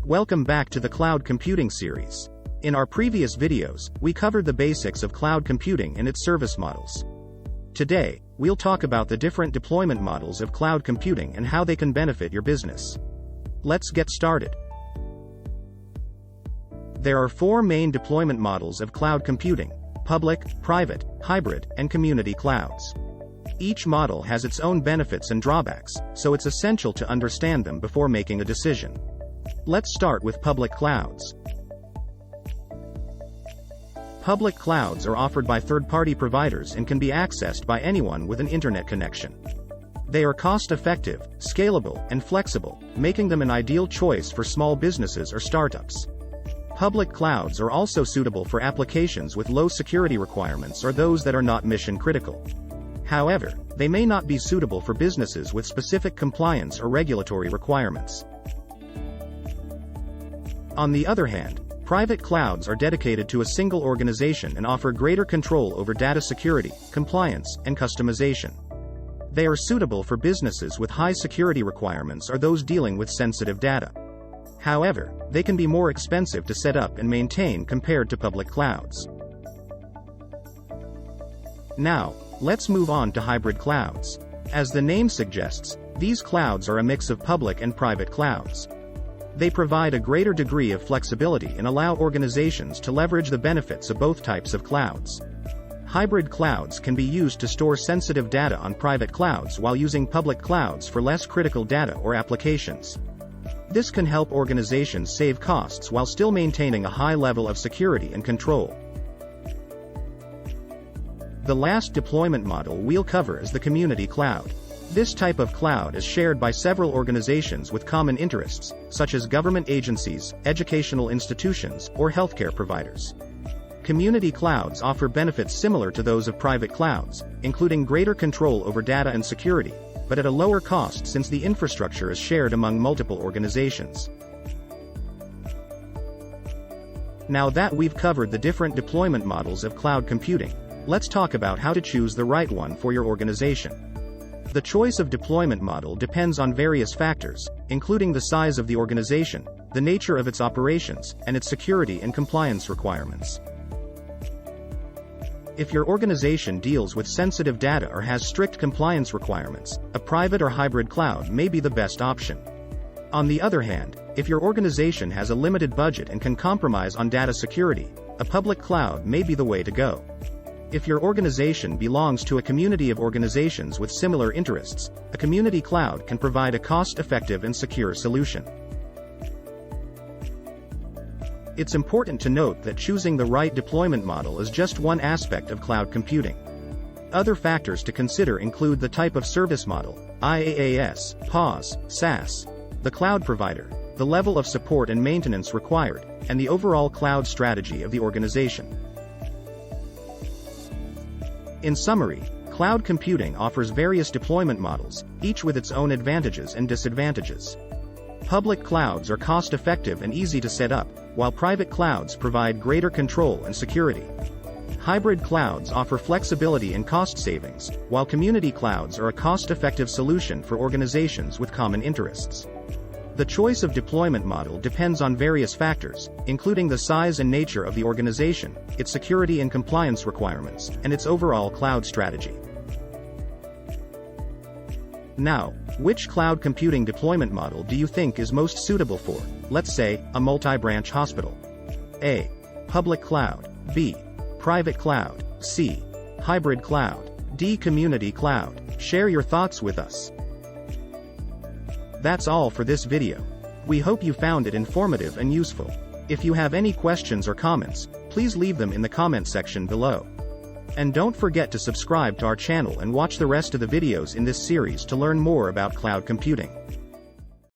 Welcome back to the Cloud Computing series. In our previous videos, we covered the basics of cloud computing and its service models. Today, we'll talk about the different deployment models of cloud computing and how they can benefit your business. Let's get started. There are four main deployment models of cloud computing: public, private, hybrid, and community clouds. Each model has its own benefits and drawbacks, so it's essential to understand them before making a decision. Let's start with public clouds. Public clouds are offered by third-party providers and can be accessed by anyone with an internet connection. They are cost-effective, scalable, and flexible, making them an ideal choice for small businesses or startups. Public clouds are also suitable for applications with low security requirements or those that are not mission-critical. However, they may not be suitable for businesses with specific compliance or regulatory requirements. On the other hand, private clouds are dedicated to a single organization and offer greater control over data security, compliance, and customization. They are suitable for businesses with high security requirements or those dealing with sensitive data. However, they can be more expensive to set up and maintain compared to public clouds. Now, let's move on to hybrid clouds. As the name suggests, these clouds are a mix of public and private clouds. They provide a greater degree of flexibility and allow organizations to leverage the benefits of both types of clouds. Hybrid clouds can be used to store sensitive data on private clouds while using public clouds for less critical data or applications. This can help organizations save costs while still maintaining a high level of security and control. The last deployment model we'll cover is the community cloud. This type of cloud is shared by several organizations with common interests, such as government agencies, educational institutions, or healthcare providers. Community clouds offer benefits similar to those of private clouds, including greater control over data and security, but at a lower cost since the infrastructure is shared among multiple organizations. Now that we've covered the different deployment models of cloud computing, let's talk about how to choose the right one for your organization. The choice of deployment model depends on various factors, including the size of the organization, the nature of its operations, and its security and compliance requirements. If your organization deals with sensitive data or has strict compliance requirements, a private or hybrid cloud may be the best option. On the other hand, if your organization has a limited budget and can compromise on data security, a public cloud may be the way to go. If your organization belongs to a community of organizations with similar interests, a community cloud can provide a cost-effective and secure solution. It's important to note that choosing the right deployment model is just one aspect of cloud computing. Other factors to consider include the type of service model, IaaS, PaaS, SaaS, the cloud provider, the level of support and maintenance required, and the overall cloud strategy of the organization. In summary, cloud computing offers various deployment models, each with its own advantages and disadvantages. Public clouds are cost-effective and easy to set up, while private clouds provide greater control and security. Hybrid clouds offer flexibility and cost savings, while community clouds are a cost-effective solution for organizations with common interests. The choice of deployment model depends on various factors, including the size and nature of the organization, its security and compliance requirements, and its overall cloud strategy. Now, which cloud computing deployment model do you think is most suitable for, let's say, a multi-branch hospital? A. Public cloud. B. Private cloud. C. Hybrid cloud. D. Community cloud. Share your thoughts with us. That's all for this video. We hope you found it informative and useful. If you have any questions or comments, please leave them in the comment section below. And don't forget to subscribe to our channel and watch the rest of the videos in this series to learn more about cloud computing.